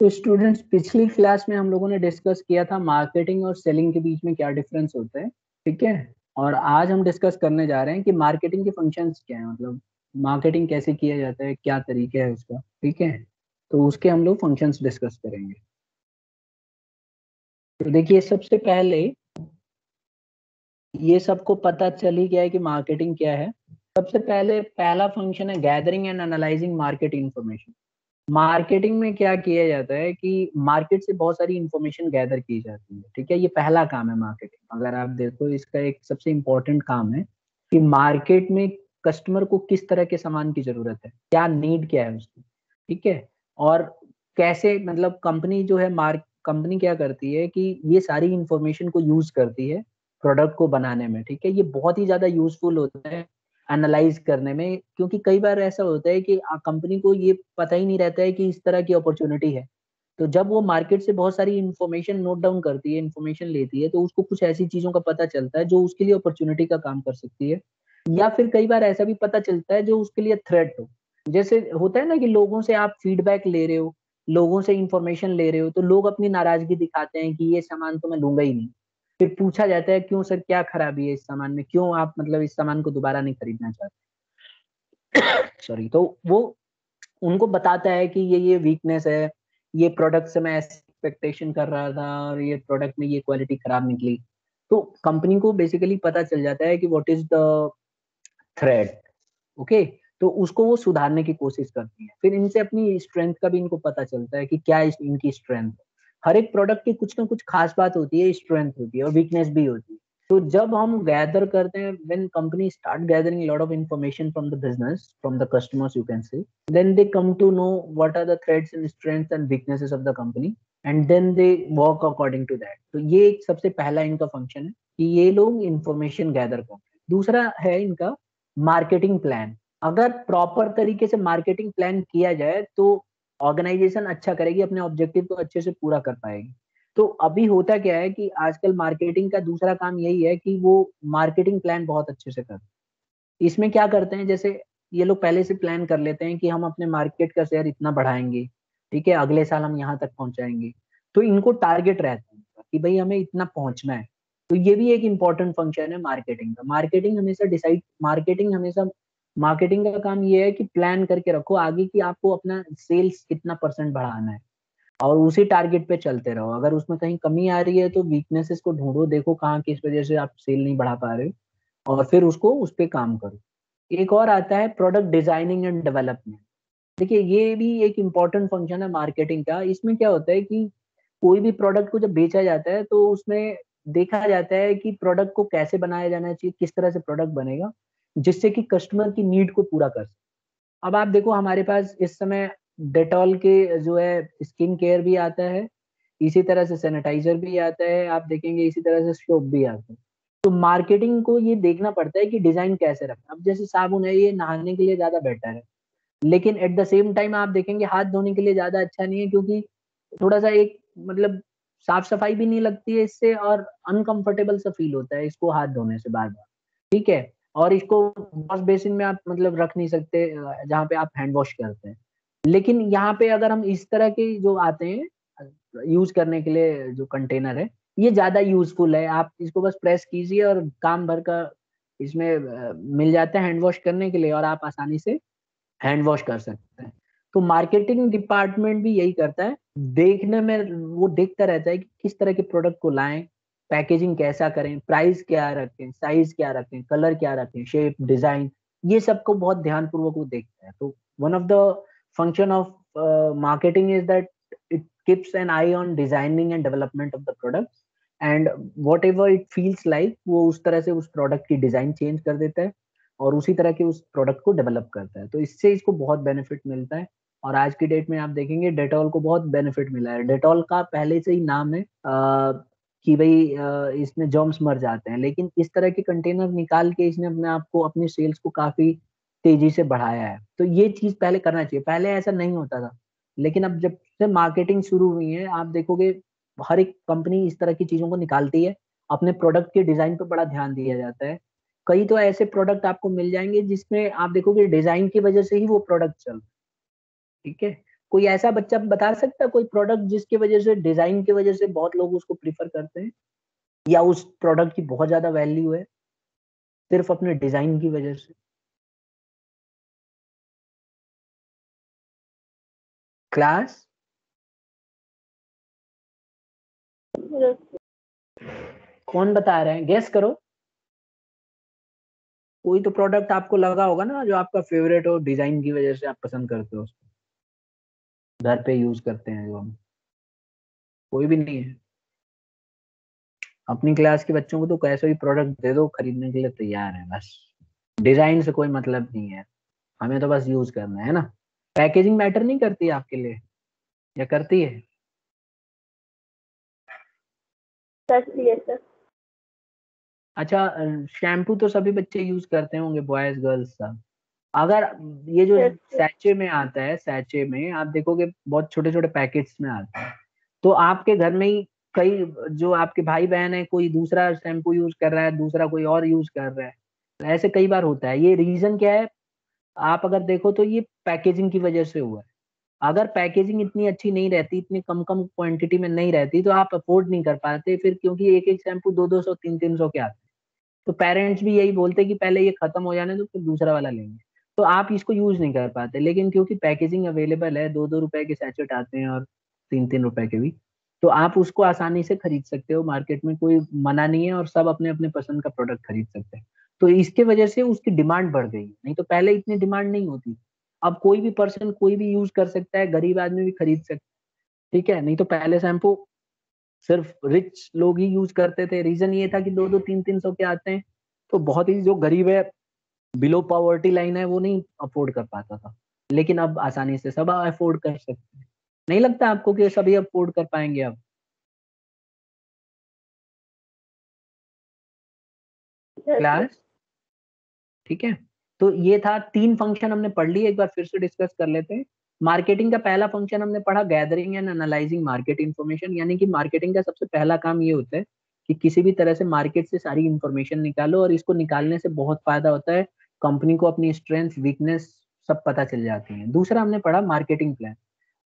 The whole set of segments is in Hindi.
तो स्टूडेंट्स, पिछली क्लास में हम लोगों ने डिस्कस किया था मार्केटिंग और सेलिंग के बीच में क्या डिफरेंस होता है, ठीक है। और आज हम डिस्कस करने जा रहे हैं कि मार्केटिंग के फंक्शंस क्या है, मतलब मार्केटिंग कैसे किया जाता है, क्या तरीका है उसका, ठीक है। तो उसके हम लोग फंक्शंस डिस्कस करेंगे। तो देखिए, सबसे पहले ये सबको पता चल ही गया है कि मार्केटिंग क्या है। सबसे पहले पहला फंक्शन है gathering and analysing market information. Marketing में क्या किया जाता है कि मार्केट से बहुत सारी इंफॉर्मेशन गैदर की जाती है, ठीक है। ये पहला काम है मार्केटिंग। अगर आप देखो, इसका एक सबसे इंपॉर्टेंट काम है कि मार्केट में कस्टमर को किस तरह के सामान की जरूरत है, क्या नीड क्या है उसकी, ठीक है। और कैसे, मतलब कंपनी जो है, कंपनी क्या करती है कि ये सारी इंफॉर्मेशन को यूज करती है प्रोडक्ट को बनाने में, ठीक है। ये बहुत ही ज्यादा यूजफुल होता है एनालाइज करने में, क्योंकि कई बार ऐसा होता है कि कंपनी को ये पता ही नहीं रहता है कि इस तरह की अपॉर्चुनिटी है। तो जब वो मार्केट से बहुत सारी इन्फॉर्मेशन नोट डाउन करती है, इन्फॉर्मेशन लेती है, तो उसको कुछ ऐसी चीजों का पता चलता है जो उसके लिए अपॉर्चुनिटी का काम कर सकती है। या फिर कई बार ऐसा भी पता चलता है जो उसके लिए थ्रेट हो। जैसे होता है ना कि लोगों से आप फीडबैक ले रहे हो, लोगों से इंफॉर्मेशन ले रहे हो, तो लोग अपनी नाराजगी दिखाते हैं कि ये सामान तो मैं लूंगा ही नहीं। फिर पूछा जाता है क्यों सर, क्या खराबी है इस सामान में, क्यों आप मतलब इस सामान को दोबारा नहीं खरीदना चाहते। सॉरी। तो वो उनको बताता है कि ये वीकनेस है, ये प्रोडक्ट से मैं ऐसी एक्सपेक्टेशन कर रहा था और ये प्रोडक्ट में ये क्वालिटी खराब निकली। तो कंपनी को बेसिकली पता चल जाता है कि what is the threat, okay. तो उसको वो सुधारने की कोशिश करती है। फिर इनसे अपनी स्ट्रेंथ का भी इनको पता चलता है कि क्या इनकी स्ट्रेंथ है। हर एक प्रोडक्ट की कुछ ना कुछ खास बात होती है, स्ट्रेंथ होती है और वीकनेस भी होती है। तो जब हम गैदर करते हैं, when company start gathering lot of information from the business, from the customers, you can say, then they come to know what are the threats and strengths and weaknesses of the company, and then they work according to that. तो ये एक सबसे पहला इनका फंक्शन है कि ये लोग इंफॉर्मेशन गैदर करते हैं। दूसरा है इनका मार्केटिंग प्लान। अगर प्रॉपर तरीके से मार्केटिंग प्लान किया जाए तो ऑर्गेनाइजेशन अच्छा करेगी, अपने ऑब्जेक्टिव को अच्छे से पूरा कर पाएगी। तो अभी होता क्या है कि आजकल मार्केटिंग का दूसरा काम यही है कि वो मार्केटिंग प्लान बहुत अच्छे से करते हैं। इसमें क्या करते हैं, जैसे ये लोग पहले से प्लान कर लेते हैं कि हम अपने मार्केट का शेयर इतना बढ़ाएंगे, ठीक है, अगले साल हम यहाँ तक पहुंचाएंगे। तो इनको टारगेट रहता है कि भाई हमें इतना पहुंचना है। तो ये भी एक इंपॉर्टेंट फंक्शन है मार्केटिंग का। मार्केटिंग का काम ये है कि प्लान करके रखो आगे की आपको अपना सेल्स कितना परसेंट बढ़ाना है, और उसी टारगेट पे चलते रहो। अगर उसमें कहीं कमी आ रही है तो वीकनेसेस को ढूंढो, देखो कहाँ किस वजह से आप सेल नहीं बढ़ा पा रहे हो, और फिर उसको उस पर काम करो। एक और आता है प्रोडक्ट डिजाइनिंग एंड डेवलपमेंट। देखिए, ये भी एक इम्पॉर्टेंट फंक्शन है मार्केटिंग का। इसमें क्या होता है कि कोई भी प्रोडक्ट को जब बेचा जाता है तो उसमें देखा जाता है कि प्रोडक्ट को कैसे बनाया जाना चाहिए, किस तरह से प्रोडक्ट बनेगा जिससे कि कस्टमर की नीड को पूरा कर सके। अब आप देखो, हमारे पास इस समय डेटॉल के जो है स्किन केयर भी आता है, इसी तरह से सैनिटाइजर भी आता है, आप देखेंगे इसी तरह से सोप भी आता है। तो मार्केटिंग को ये देखना पड़ता है कि डिजाइन कैसे रखना। अब जैसे साबुन है, ये नहाने के लिए ज्यादा बेटर है, लेकिन एट द सेम टाइम आप देखेंगे हाथ धोने के लिए ज्यादा अच्छा नहीं है, क्योंकि थोड़ा सा एक मतलब साफ सफाई भी नहीं लगती है इससे, और अनकंफर्टेबल सा फील होता है इसको हाथ धोने से बार बार, ठीक है। और इसको वॉश बेसिन में आप मतलब रख नहीं सकते जहाँ पे आप हैंड वॉश करते हैं। लेकिन यहाँ पे अगर हम इस तरह के जो आते हैं यूज करने के लिए, जो कंटेनर है, ये ज्यादा यूजफुल है। आप इसको बस प्रेस कीजिए और काम भर का इसमें मिल जाता है हैंड वॉश करने के लिए, और आप आसानी से हैंड वॉश कर सकते हैं। तो मार्केटिंग डिपार्टमेंट भी यही करता है, देखने में वो देखता रहता है कि किस तरह के प्रोडक्ट को लाएं, पैकेजिंग कैसा करें, प्राइस क्या रखें, साइज क्या रखें, कलर क्या रखें, शेप, डिजाइन, ये सबको बहुत ध्यानपूर्वक वो देखता है। तो one of the function of marketing is that it keeps an eye on designing and development of the product, and whatever it feels like, वो उस तरह से उस प्रोडक्ट की डिजाइन चेंज कर देता है और उसी तरह के उस प्रोडक्ट को डेवलप करता है। तो इससे इसको बहुत बेनिफिट मिलता है। और आज की डेट में आप देखेंगे डेटॉल को बहुत बेनिफिट मिला है। डेटॉल का पहले से ही नाम है कि भाई इसमें जर्म्स मर जाते हैं, लेकिन इस तरह के कंटेनर निकाल के इसने अपने आप को, अपनी सेल्स को काफी तेजी से बढ़ाया है। तो ये चीज पहले करना चाहिए, पहले ऐसा नहीं होता था। लेकिन अब जब से मार्केटिंग शुरू हुई है, आप देखोगे हर एक कंपनी इस तरह की चीजों को निकालती है। अपने प्रोडक्ट के डिजाइन पर बड़ा ध्यान दिया जाता है। कई तो ऐसे प्रोडक्ट आपको मिल जाएंगे जिसमें आप देखोगे डिजाइन की वजह से ही वो प्रोडक्ट चल, ठीक है। कोई ऐसा बच्चा बता सकता है कोई प्रोडक्ट जिसकी वजह से, डिजाइन की वजह से बहुत लोग उसको प्रीफर करते हैं, या उस प्रोडक्ट की बहुत ज्यादा वैल्यू है सिर्फ अपने डिजाइन की वजह से? क्लास कौन बता रहे हैं, गेस करो। कोई तो प्रोडक्ट आपको लगा होगा ना जो आपका फेवरेट हो, डिजाइन की वजह से आप पसंद करते हो उसको, घर पे यूज करते हैं जो हम। कोई भी नहीं है? अपनी क्लास के बच्चों को तो कैसे भी प्रोडक्ट दे दो, खरीदने के लिए तैयार है बस। डिजाइन से कोई मतलब नहीं है, हमें तो बस यूज करना है ना। पैकेजिंग मैटर नहीं करती है आपके लिए, या करती है? करती है सर। अच्छा, शैम्पू तो सभी बच्चे यूज करते होंगे, बॉयज गर्ल्स सब। अगर ये जो सैचे में आता है, सैचे में आप देखोगे बहुत छोटे छोटे पैकेट्स में आता है, तो आपके घर में ही कई जो आपके भाई बहन है, कोई दूसरा शैम्पू यूज कर रहा है, दूसरा कोई और यूज कर रहा है, तो ऐसे कई बार होता है। ये रीजन क्या है? आप अगर देखो तो ये पैकेजिंग की वजह से हुआ है। अगर पैकेजिंग इतनी अच्छी नहीं रहती, इतनी कम कम क्वांटिटी में नहीं रहती, तो आप अफोर्ड नहीं कर पाते फिर, क्योंकि एक एक शैम्पू 200 300 के आते हैं। तो पेरेंट्स भी यही बोलते कि पहले ये खत्म हो जाने दो फिर दूसरा वाला लेंगे। तो आप इसको यूज नहीं कर पाते, लेकिन क्योंकि पैकेजिंग अवेलेबल है, 2 2 रुपए के सैचेट आते हैं और 3 3 रुपए के भी, तो आप उसको आसानी से खरीद सकते हो। मार्केट में कोई मना नहीं है, और सब अपने अपने पसंद का प्रोडक्ट खरीद सकते हैं। तो इसके वजह से उसकी डिमांड बढ़ गई, नहीं तो पहले इतनी डिमांड नहीं होती। अब कोई भी पर्सन कोई भी यूज कर सकता है, गरीब आदमी भी खरीद सकता है, ठीक है। नहीं तो पहले शैम्पू सिर्फ रिच लोग ही यूज करते थे, रीजन ये था कि 2 2 3 300 के आते हैं, तो बहुत ही जो गरीब है, बिलो पॉवर्टी लाइन है, वो नहीं अफोर्ड कर पाता था। लेकिन अब आसानी से सब अफोर्ड कर सकते हैं। नहीं लगता आपको कि सभी अफोर्ड कर पाएंगे अब? क्लास, ठीक है। तो ये था, 3 फंक्शन हमने पढ़ लिए, एक बार फिर से डिस्कस कर लेते हैं। मार्केटिंग का पहला फंक्शन हमने पढ़ा, gathering and analysing market information, यानी कि मार्केटिंग का सबसे पहला काम ये होता है कि किसी भी तरह से मार्केट से सारी इंफॉर्मेशन निकालो, और इसको निकालने से बहुत फायदा होता है। कंपनी को अपनी स्ट्रेंथ वीकनेस सब पता चल जाती है। दूसरा हमने पढ़ा मार्केटिंग प्लान।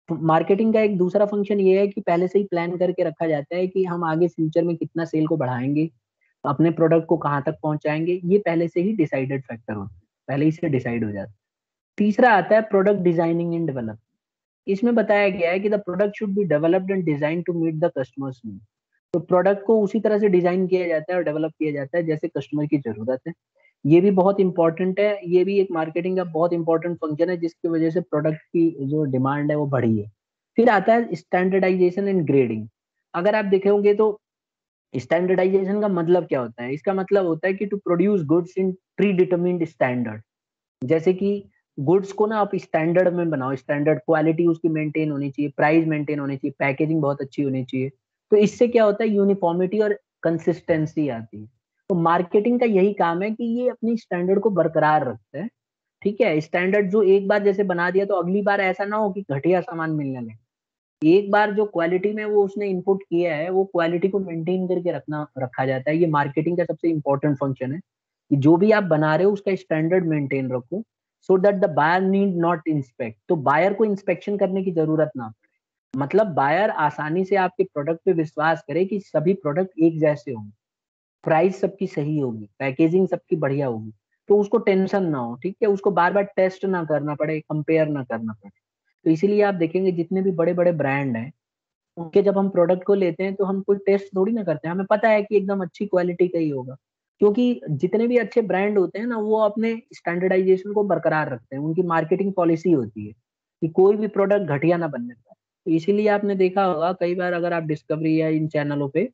मार्केटिंग का एक दूसरा फंक्शन ये है कि पहले से ही प्लान करके रखा जाता है कि हम आगे फ्यूचर में कितना सेल को बढ़ाएंगे, अपने प्रोडक्ट को कहाँ तक पहुंचाएंगे, ये पहले से ही डिसाइडेड फैक्टर होता है, पहले ही से डिसाइड हो जाता है। तीसरा आता है प्रोडक्ट डिजाइनिंग एंड डेवलपमेंट। इसमें बताया गया है कि the product should be developed and design to meet the customers need. तो प्रोडक्ट को उसी तरह से डिजाइन किया जाता है और डेवलप किया जाता है जैसे कस्टमर की जरूरत है। ये भी बहुत इंपॉर्टेंट है, ये भी एक मार्केटिंग का बहुत इंपॉर्टेंट फंक्शन है, जिसकी वजह से प्रोडक्ट की जो डिमांड है वो बढ़ी है। फिर आता है स्टैंडर्डाइजेशन एंड ग्रेडिंग। अगर आप देखेंगे तो स्टैंडर्डाइजेशन का मतलब क्या होता है? इसका मतलब होता है कि to produce goods in predetermined standard. जैसे कि गुड्स को ना आप स्टैंडर्ड में बनाओ, स्टैंडर्ड क्वालिटी उसकी मेंटेन होनी चाहिए, प्राइस मेंटेन होनी चाहिए, पैकेजिंग बहुत अच्छी होनी चाहिए। तो इससे क्या होता है, यूनिफॉर्मिटी और कंसिस्टेंसी आती है। तो मार्केटिंग का यही काम है कि ये अपनी स्टैंडर्ड को बरकरार रखता है, ठीक है। स्टैंडर्ड जो एक बार जैसे बना दिया, तो अगली बार ऐसा ना हो कि घटिया सामान मिलने लगे। एक बार जो क्वालिटी में वो उसने इनपुट किया है, वो क्वालिटी को मेंटेन करके रखा जाता है। ये मार्केटिंग का सबसे इंपॉर्टेंट फंक्शन है कि जो भी आप बना रहे हो उसका स्टैंडर्ड मेंटेन रखो, so that the buyer need not inspect. तो बायर को इंस्पेक्शन करने की जरूरत ना पड़े, मतलब बायर आसानी से आपके प्रोडक्ट पे विश्वास करे कि सभी प्रोडक्ट एक जैसे होंगे, प्राइस सबकी सही होगी, पैकेजिंग सबकी बढ़िया होगी, तो उसको टेंशन ना हो, ठीक है। उसको बार बार टेस्ट ना करना पड़े, कंपेयर ना करना पड़े। तो इसीलिए आप देखेंगे जितने भी बड़े बड़े ब्रांड हैं, उनके जब हम प्रोडक्ट को लेते हैं तो हम कोई टेस्ट थोड़ी ना करते हैं, हमें पता है कि एकदम अच्छी क्वालिटी का ही होगा। क्योंकि जितने भी अच्छे ब्रांड होते हैं ना, वो अपने स्टैंडर्डाइजेशन को बरकरार रखते हैं, उनकी मार्केटिंग पॉलिसी होती है कि कोई भी प्रोडक्ट घटिया ना बनने पाए। तो इसीलिए आपने देखा होगा कई बार, अगर आप डिस्कवरी या इन चैनलों पे,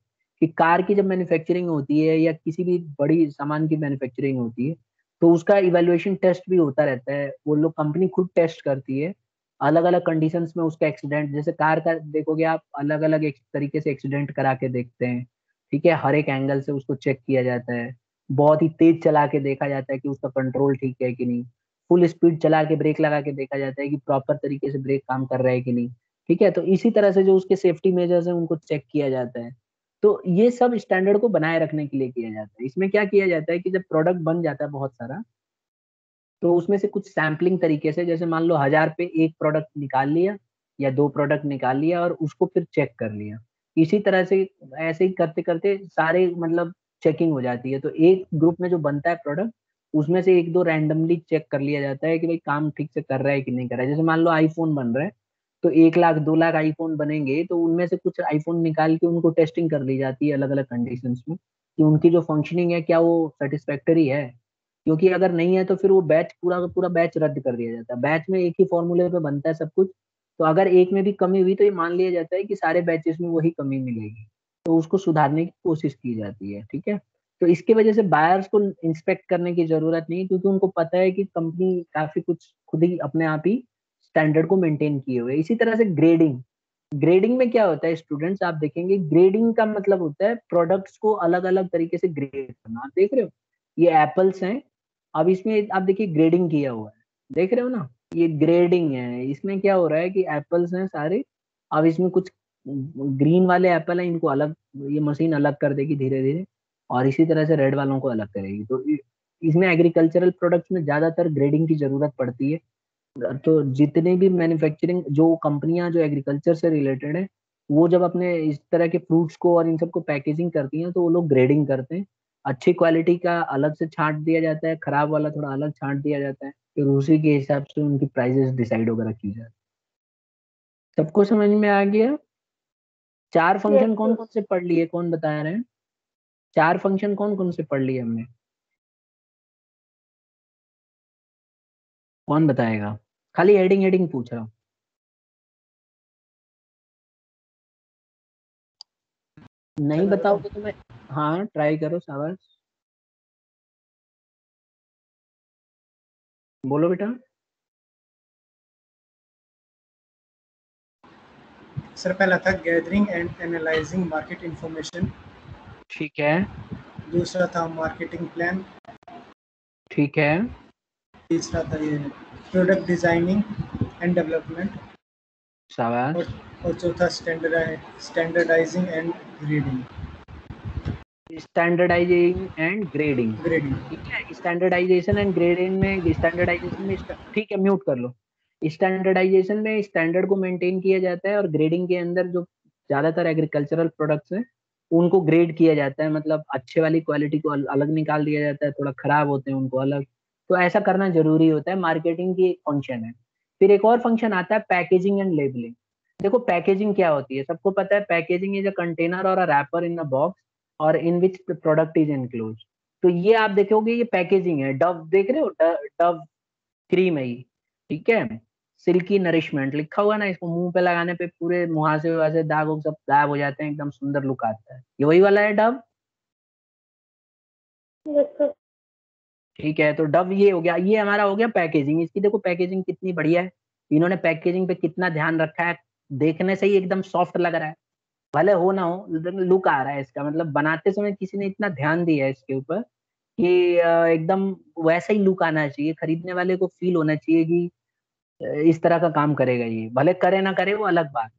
कि कार की जब मैन्युफैक्चरिंग होती है या किसी भी बड़ी सामान की मैन्युफैक्चरिंग होती है, तो उसका इवेल्युएशन टेस्ट भी होता रहता है। वो लोग, कंपनी खुद टेस्ट करती है अलग अलग कंडीशंस में उसका एक्सीडेंट। जैसे कार का देखोगे आप, अलग अलग एक तरीके से एक्सीडेंट करा के देखते हैं, ठीक है। हर एक एंगल से उसको चेक किया जाता है, बहुत ही तेज चला के देखा जाता है कि उसका कंट्रोल ठीक है कि नहीं, फुल स्पीड चला के ब्रेक लगा के देखा जाता है कि प्रॉपर तरीके से ब्रेक काम कर रहा है कि नहीं, ठीक है। तो इसी तरह से जो उसके सेफ्टी मेजर्स हैं उनको चेक किया जाता है। तो ये सब स्टैंडर्ड को बनाए रखने के लिए किया जाता है। इसमें क्या किया जाता है कि जब प्रोडक्ट बन जाता है बहुत सारा, तो उसमें से कुछ सैम्पलिंग तरीके से, जैसे मान लो 1000 पे एक प्रोडक्ट निकाल लिया, या 2 प्रोडक्ट निकाल लिया और उसको फिर चेक कर लिया। इसी तरह से ऐसे ही करते करते सारे मतलब चेकिंग हो जाती है। तो एक ग्रुप में जो बनता है प्रोडक्ट, उसमें से एक दो रैंडमली चेक कर लिया जाता है कि भाई काम ठीक से कर रहा है कि नहीं कर रहा है। जैसे मान लो आईफोन बन रहा है, तो 1 लाख 2 लाख आईफोन बनेंगे, तो उनमें से कुछ आईफोन निकाल के उनको टेस्टिंग कर ली जाती है अलग अलग कंडीशंस में, कि उनकी जो फंक्शनिंग है क्या वो सेटिस्फैक्टरी है। क्योंकि अगर नहीं है तो फिर वो बैच पूरा का पूरा बैच रद्द कर दिया जाता है। बैच में एक ही फॉर्मूले पे बनता है सब कुछ, तो अगर एक में भी कमी हुई तो ये मान लिया जाता है कि सारे बैचेस में वही कमी मिलेगी, तो उसको सुधारने की कोशिश की जाती है। ठीक है, तो इसके वजह से बायर्स को इंस्पेक्ट करने की जरूरत नहीं है, क्योंकि उनको पता है कि कंपनी काफी कुछ खुद ही अपने आप ही स्टैंडर्ड को मेंटेन किए हुए है। इसी तरह से ग्रेडिंग, ग्रेडिंग में क्या होता है स्टूडेंट्स, आप देखेंगे ग्रेडिंग का मतलब होता है प्रोडक्ट्स को अलग अलग तरीके से ग्रेड करना। आप देख रहे हो ये एप्पल्स हैं, अब इसमें आप देखिए ग्रेडिंग किया हुआ है, देख रहे हो ना, ये ग्रेडिंग है। इसमें क्या हो रहा है कि एप्पल्स हैं सारे, अब इसमें कुछ ग्रीन वाले एप्पल हैं, इनको अलग, ये मशीन अलग कर देगी धीरे धीरे, और इसी तरह से रेड वालों को अलग करेगी। तो इसमें एग्रीकल्चरल प्रोडक्ट्स में ज्यादातर ग्रेडिंग की जरूरत पड़ती है। तो जितने भी मैन्युफैक्चरिंग जो कंपनियां जो एग्रीकल्चर से रिलेटेड है, वो जब अपने इस तरह के फ्रूट्स को और इन सबको पैकेजिंग करती हैं, तो वो लोग ग्रेडिंग करते हैं। अच्छी क्वालिटी का अलग से छांट दिया जाता है, खराब वाला थोड़ा अलग छांट दिया जाता है, फिर उसी के हिसाब से उनकी प्राइसेस डिसाइड वगैरह की जाती है। सबको समझ में आ गया? 4 फंक्शन यस कौन सर। कौन से पढ़ लिए, कौन बता रहे हैं? 4 फंक्शन कौन कौन से पढ़ लिए हमने, कौन बताएगा? खाली हेडिंग हेडिंग पूछ रहा हूँ। नहीं चला बताऊं? बताओगे तो मैं, हाँ ट्राई करो, शाबाश, बोलो बेटा। सर पहला था gathering and analysing market information. ठीक है। दूसरा था मार्केटिंग प्लान। ठीक है। तीसरा था ये प्रोडक्ट डिजाइनिंग एंड डेवलपमेंट। शाबाश। और चौथा standardising and grading. Standardising and grading. Grading. ठीक है, स्टैंडर्डाइजेशन एंड ग्रेडिंग में, स्टैंडर्डाइजेशन में ठीक है, म्यूट कर लो। स्टैंडर्डाइजेशन में स्टैंडर्ड को मेंटेन किया जाता है, और ग्रेडिंग के अंदर जो ज्यादातर एग्रीकल्चरल प्रोडक्ट्स हैं उनको ग्रेड किया जाता है, मतलब अच्छे वाली क्वालिटी को अलग निकाल दिया जाता है, थोड़ा खराब होते हैं उनको अलग। तो ऐसा करना जरूरी होता है, मार्केटिंग की एक फंक्शन है। फिर एक और फंक्शन आता है पैकेजिंग एंड लेबलिंग। देखो पैकेजिंग क्या होती है, सबको पता है, पैकेजिंग इज अ कंटेनर और a rapper in a box और इन विच प्रोडक्ट इज इनक्लोज। तो ये आप देखोगे ये पैकेजिंग है। डव देख रहे हो, डव क्रीम है ये, ठीक है, सिल्की नरिशमेंट लिखा हुआ ना, इसको मुंह पे लगाने पे पूरे मुहासे वहासे दाग वोग सब गायब हो जाते हैं, एकदम सुंदर लुक आता है। ये वही वाला है डव। Yes sir. ठीक है, तो डव ये हो गया, ये हमारा हो गया पैकेजिंग। इसकी देखो पैकेजिंग कितनी बढ़िया है, इन्होंने पैकेजिंग पे कितना ध्यान रखा है, देखने से ही एकदम सॉफ्ट लग रहा है, भले हो ना हो लुक आ रहा है इसका, मतलब बनाते समय किसी ने इतना ध्यान दिया है इसके ऊपर कि एकदम वैसा ही लुक आना चाहिए, खरीदने वाले को फील होना चाहिए कि इस तरह का काम करेगा ये, भले करे ना करे वो अलग बात।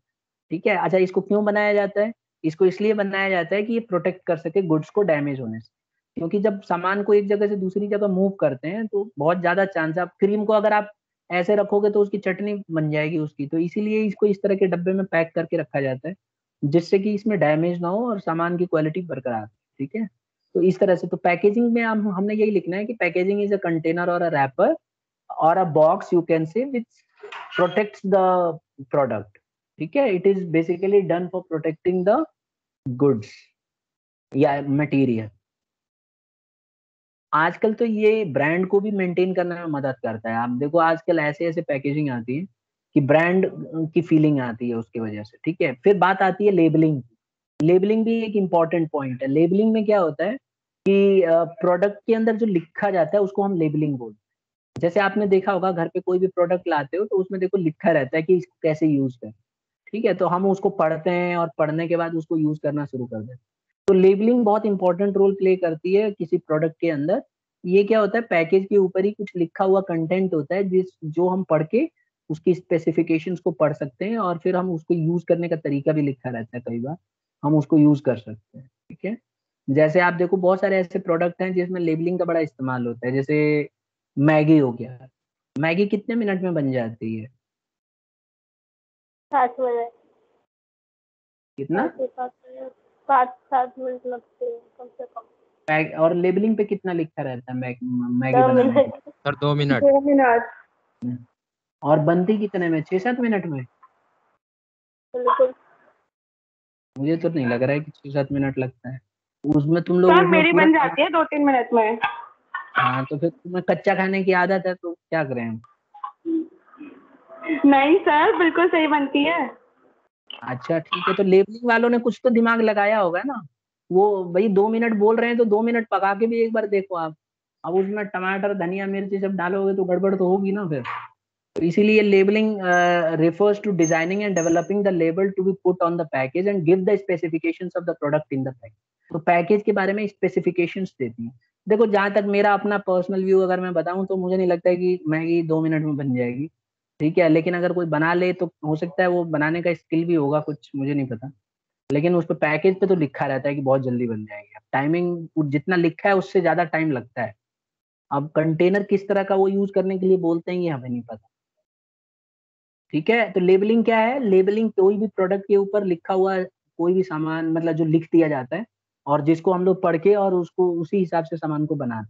ठीक है, अच्छा इसको क्यों बनाया जाता है? इसको इसलिए बनाया जाता है कि ये प्रोटेक्ट कर सके गुड्स को डैमेज होने से। क्योंकि जब सामान को एक जगह से दूसरी जगह मूव करते हैं तो बहुत ज्यादा चांस है, आप क्रीम को अगर आप ऐसे रखोगे तो उसकी चटनी बन जाएगी उसकी, तो इसीलिए इसको इस तरह के डब्बे में पैक करके रखा जाता है, जिससे कि इसमें डैमेज ना हो और सामान की क्वालिटी बरकरार रहे। ठीक है, तो इस तरह से तो पैकेजिंग में हम हमने यही लिखना है कि पैकेजिंग इज अ कंटेनर और अ रैपर और अ बॉक्स यू कैन से विच प्रोटेक्ट्स द प्रोडक्ट। ठीक है, it is basically done for protecting the goods या मटेरियल। आजकल तो ये ब्रांड को भी मेंटेन करने में मदद करता है। आप देखो आजकल ऐसे ऐसे पैकेजिंग आती है कि ब्रांड की फीलिंग आती है उसकी वजह से। ठीक है, फिर बात आती है लेबलिंग। लेबलिंग भी एक इम्पॉर्टेंट पॉइंट है। लेबलिंग में क्या होता है कि प्रोडक्ट के अंदर जो लिखा जाता है उसको हम लेबलिंग बोलते हैं। जैसे आपने देखा होगा घर पे कोई भी प्रोडक्ट लाते हो तो उसमें देखो लिखा रहता है कि इसको कैसे यूज करें। ठीक है, तो हम उसको पढ़ते हैं और पढ़ने के बाद उसको यूज करना शुरू कर देते हैं। तो लेबलिंग बहुत इंपॉर्टेंट रोल प्ले करती है किसी प्रोडक्ट के अंदर। ये क्या होता है, पैकेज के ऊपर ही कुछ लिखा हुआ कंटेंट होता है जिस जो हम पढ़ के उसकी स्पेसिफिकेशंस को पढ़ सकते हैं, और फिर हम उसको यूज करने का तरीका भी लिखा रहता है, कई बार हम उसको यूज कर सकते हैं। ठीक है, जैसे आप देखो बहुत सारे ऐसे प्रोडक्ट हैं जिसमें लेबलिंग का बड़ा इस्तेमाल होता है, जैसे मैगी हो गया। मैगी कितने मिनट में बन जाती है? 7 मिनट, कितना? 5-7 मिनट लगते हैं कम से कम। और लेबलिंग पे कितना लिखा रहता है मैगी 2 बनाने मिनट। में? Sir 2 minute. 2 मिनट और बनती कितने में? 6-7 मिनट में? बिल्कुल। मुझे तो नहीं लग रहा है कि 6-7 मिनट लगता है उसमें। तुम लोग सर उसमें मेरी पूरा बन जाती है 2-3 मिनट में। हाँ, तो फिर तुम्हें कच्चा खाने की आदत है तो क्या करें हम? नहीं सर, बिल्कुल सही बनती है। अच्छा ठीक है, तो लेबलिंग वालों ने कुछ तो दिमाग लगाया होगा ना। वो भाई 2 मिनट बोल रहे हैं तो 2 मिनट पका के भी एक बार देखो आप। अब उसमें टमाटर धनिया मिर्ची सब डालोगे तो गड़बड़ तो होगी ना फिर। तो इसीलिए labelling refers to designing and developing the label to be put on the package and give the specifications of the product in the package। तो पैकेज के बारे में स्पेसिफिकेशंस देती है। देखो, जहां तक मेरा अपना पर्सनल व्यू अगर मैं बताऊं तो मुझे नहीं लगता है कि मैगी 2 मिनट में बन जाएगी। ठीक है, लेकिन अगर कोई बना ले तो हो सकता है वो बनाने का स्किल भी होगा कुछ, मुझे नहीं पता। लेकिन उस पर पैकेज पे तो लिखा रहता है कि बहुत जल्दी बन जाएगी। अब टाइमिंग जितना लिखा है उससे ज्यादा टाइम लगता है। अब कंटेनर किस तरह का वो यूज करने के लिए बोलते हैं ये हमें नहीं पता। ठीक है, तो लेबलिंग क्या है? लेबलिंग कोई भी प्रोडक्ट के ऊपर लिखा हुआ कोई भी सामान, मतलब जो लिख दिया जाता है और जिसको हम लोग पढ़ के और उसको उसी हिसाब से सामान को बना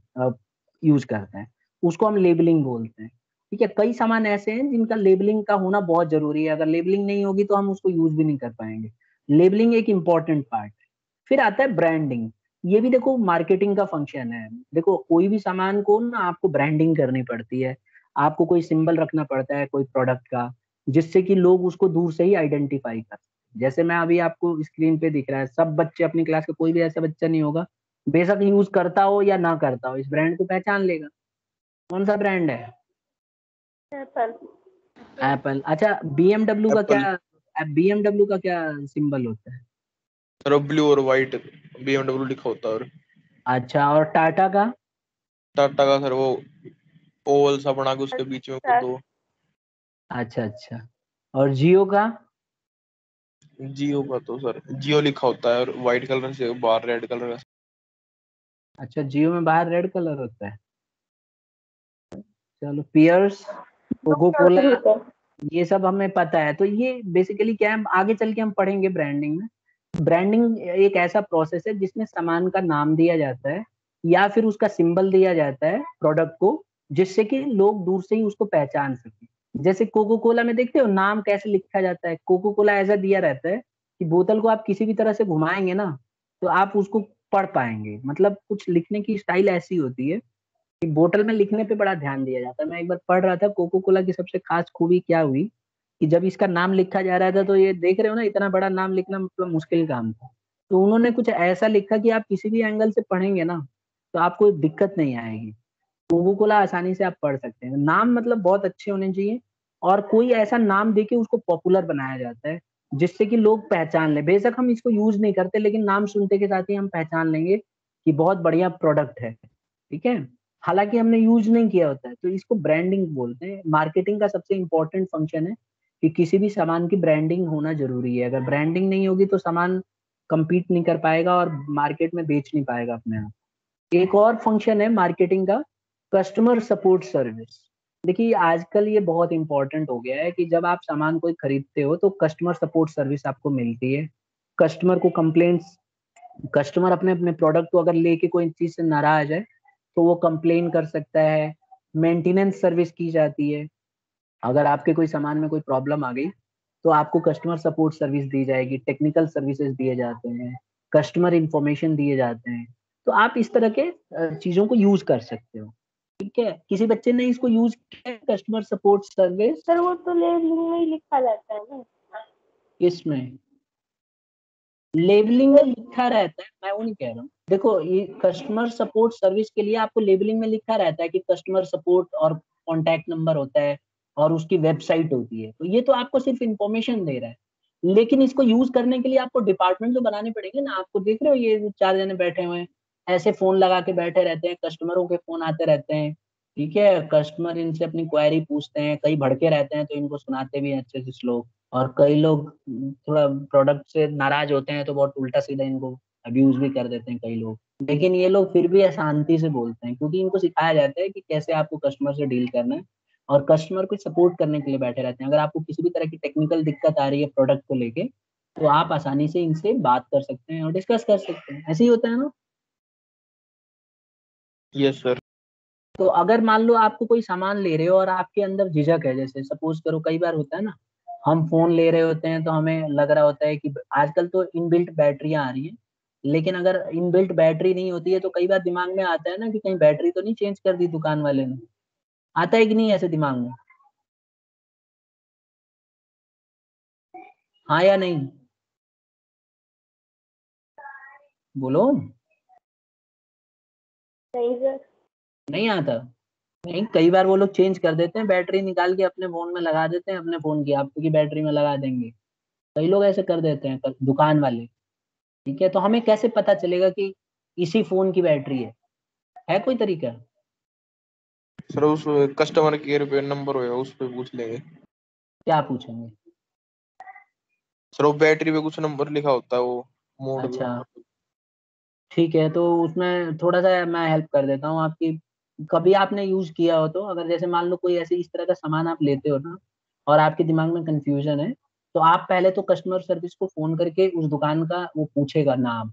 यूज करते हैं, उसको हम लेबलिंग बोलते हैं। ठीक है, कई सामान ऐसे हैं जिनका लेबलिंग का होना बहुत जरूरी है। अगर लेबलिंग नहीं होगी तो हम उसको यूज भी नहीं कर पाएंगे। लेबलिंग एक इम्पॉर्टेंट पार्ट है। फिर आता है ब्रांडिंग। ये भी देखो मार्केटिंग का फंक्शन है। देखो, कोई भी सामान को ना आपको ब्रांडिंग करनी पड़ती है। आपको कोई सिंबल रखना पड़ता है कोई प्रोडक्ट का, जिससे कि लोग उसको दूर से ही आइडेंटिफाई कर सकें। जैसे मैं अभी आपको स्क्रीन पे दिख रहा है, सब बच्चे अपनी क्लास के, कोई भी ऐसा बच्चा नहीं होगा बेशक यूज करता हो या ना करता हो, इस ब्रांड को पहचान लेगा। कौन सा ब्रांड है? एप्पल। एप्पल। अच्छा, बीएमडब्ल्यू का एप्पल। क्या? बीएमडब्ल्यू का क्या सिंबल होता है? सर ब्लू और व्हाइट BMW लिखा होता है। और अच्छा, और टाटा का? टाटा का सर वो ओवल सा बना के उसके बीच में वो सर दो। अच्छा अच्छा। और जियो का? जियो का तो सर जियो लिखा होता है और व्हाइट कलर से बाहर रेड कलर का। अच्छा, जियो में बाहर रेड कलर होता है। चलो, पियर्स, कोको कोला, होता है। ये सब हमें पता है। तो ये बेसिकली क्या है, आगे चल के हम पढ़ेंगे ब्रांडिंग में। ब्रांडिंग एक ऐसा प्रोसेस है जिसमें सामान का नाम दिया जाता है या फिर उसका सिंबल दिया जाता है प्रोडक्ट को, जिससे कि लोग दूर से ही उसको पहचान सके। जैसे कोको कोला में देखते हो नाम कैसे लिखा जाता है, कोको कोला ऐसा दिया रहता है कि बोतल को आप किसी भी तरह से घुमाएंगे ना तो आप उसको पढ़ पाएंगे। मतलब कुछ लिखने की स्टाइल ऐसी होती है कि बोतल में लिखने पे बड़ा ध्यान दिया जाता है। मैं एक बार पढ़ रहा था कोको कोला की सबसे खास खूबी क्या हुई कि जब इसका नाम लिखा जा रहा था तो ये देख रहे हो ना, इतना बड़ा नाम लिखना मतलब मुश्किल काम था। तो उन्होंने कुछ ऐसा लिखा कि आप किसी भी एंगल से पढ़ेंगे ना तो आपको दिक्कत नहीं आएगी। कोको कोला आसानी से आप पढ़ सकते हैं। नाम मतलब बहुत अच्छे होने चाहिए और कोई ऐसा नाम देके उसको पॉपुलर बनाया जाता है जिससे कि लोग पहचान ले। बेशक हम इसको यूज नहीं करते लेकिन नाम सुनते के साथ ही हम पहचान लेंगे कि बहुत बढ़िया प्रोडक्ट है। ठीक है, हालांकि हमने यूज नहीं किया होता है। तो इसको ब्रांडिंग बोलते हैं। मार्केटिंग का सबसे इंपॉर्टेंट फंक्शन है कि किसी भी सामान की ब्रांडिंग होना जरूरी है। अगर ब्रांडिंग नहीं होगी तो सामान compete नहीं कर पाएगा और मार्केट में बेच नहीं पाएगा अपने आप। एक और फंक्शन है मार्केटिंग का, कस्टमर सपोर्ट सर्विस। देखिए, आजकल ये बहुत इंपॉर्टेंट हो गया है कि जब आप सामान कोई खरीदते हो तो कस्टमर सपोर्ट सर्विस आपको मिलती है। कस्टमर को कंप्लेंट्स, कस्टमर अपने अपने प्रोडक्ट को अगर लेके कोई चीज से नाराज है तो वो कंप्लेन कर सकता है। मेंटेनेंस सर्विस की जाती है। अगर आपके कोई सामान में कोई प्रॉब्लम आ गई तो आपको कस्टमर सपोर्ट सर्विस दी जाएगी। टेक्निकल सर्विसेज दिए जाते हैं, कस्टमर इंफॉर्मेशन दिए जाते हैं। तो आप इस तरह के चीजों को यूज कर सकते हो। ठीक है, किसी बच्चे ने इसको यूज किया कस्टमर सपोर्ट सर्विस? सर वो तो लेबलिंग में ही लिखा रहता है ना। इसमें लेबलिंग में लिखा रहता है, मैं वो नहीं कह रहा हूँ। देखो, ये कस्टमर सपोर्ट सर्विस के लिए आपको लेबलिंग में लिखा रहता है कि कस्टमर सपोर्ट और कॉन्टैक्ट नंबर होता है और उसकी वेबसाइट होती है। तो ये तो आपको सिर्फ इंफॉर्मेशन दे रहा है, लेकिन इसको यूज करने के लिए आपको डिपार्टमेंट तो बनाने पड़ेंगे ना। आपको देख रहे हो ये 4 जने बैठे हुए हैं, ऐसे फोन लगा के बैठे रहते हैं, कस्टमरों के फोन आते रहते हैं। ठीक है, कस्टमर इनसे अपनी क्वेरी पूछते हैं, कई भड़के रहते हैं तो इनको सुनाते भी हैं अच्छे से स्लो। और कई लोग थोड़ा प्रोडक्ट से नाराज होते हैं तो बहुत उल्टा सीधा इनको अब्यूज भी कर देते हैं कई लोग। लेकिन ये लोग फिर भी शांति से बोलते हैं क्योंकि इनको सिखाया जाता है कि कैसे आपको कस्टमर से डील करना है। और कस्टमर को सपोर्ट करने के लिए बैठे रहते हैं। अगर आपको किसी भी तरह की टेक्निकल दिक्कत आ रही है प्रोडक्ट को लेके, तो आप आसानी से इनसे बात कर सकते हैं और डिस्कस कर सकते हैं। ऐसे ही होता है ना। Yes sir. तो अगर मान लो आपको कोई सामान ले रहे हो और आपके अंदर झिझक है, जैसे सपोज करो कई बार होता है ना, हम फोन ले रहे होते हैं तो हमें लग रहा होता है कि आजकल तो इनबिल्ट बैटरियां आ रही हैं, लेकिन अगर इनबिल्ट बैटरी नहीं होती है तो कई बार दिमाग में आता है ना कि कहीं बैटरी तो नहीं चेंज कर दी दुकान वाले ने। आता है कि नहीं ऐसे दिमाग में? हाँ या नहीं, बोलो। नहीं सर। नहीं आता? नहीं, कई बार वो लोग चेंज कर देते हैं, बैटरी निकाल के अपने फोन में लगा देते हैं, अपने फोन की आपकी बैटरी में लगा देंगे। कई लोग ऐसे कर देते हैं, दुकान वाले। ठीक है, तो हमें कैसे पता चलेगा कि इसी फोन की बैटरी है कोई तरीका? सर उस कस्टमर केयर पे नंबर होएगा, उस पे पूछ लेंगे। क्या पूछेंगे? सर वो बैटरी पे कुछ नंबर लिखा होता है, वो मोड अच्छा, नंबर। ठीक है, तो उसमें थोड़ा सा मैं हेल्प कर देता हूँ आपकी। कभी आपने यूज किया हो तो, अगर जैसे मान लो कोई ऐसे इस तरह का सामान आप लेते हो ना, और आपके दिमाग में कंफ्यूजन है, तो आप पहले तो कस्टमर सर्विस को फोन करके उस दुकान का वो पूछेगा नाम।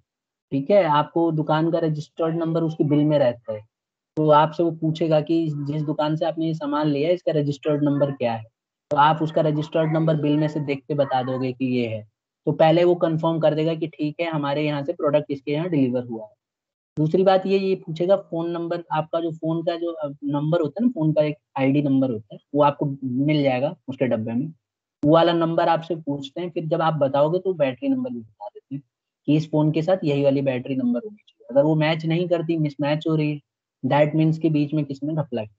ठीक है, आपको दुकान का रजिस्टर्ड नंबर उसकी बिल में रहता है, तो आपसे वो पूछेगा कि जिस दुकान से आपने ये सामान लिया है इसका रजिस्टर्ड नंबर क्या है। तो आप उसका रजिस्टर्ड नंबर बिल में से देख के बता दोगे कि ये है। तो पहले वो कंफर्म कर देगा कि ठीक है, हमारे यहाँ से प्रोडक्ट इसके यहाँ डिलीवर हुआ है। दूसरी बात ये पूछेगा फोन नंबर, आपका जो फोन का जो नंबर होता है ना, फोन का एक आईडी नंबर होता है, वो आपको मिल जाएगा उसके डब्बे में। वो वाला नंबर आपसे पूछते हैं, फिर जब आप बताओगे तो बैटरी नंबर भी बता देते हैं कि इस फोन के साथ यही वाली बैटरी नंबर होनी चाहिए। अगर वो मैच नहीं करती, मिसमैच हो रही है, दैट मीन्स के बीच में किसी ने घपला किया।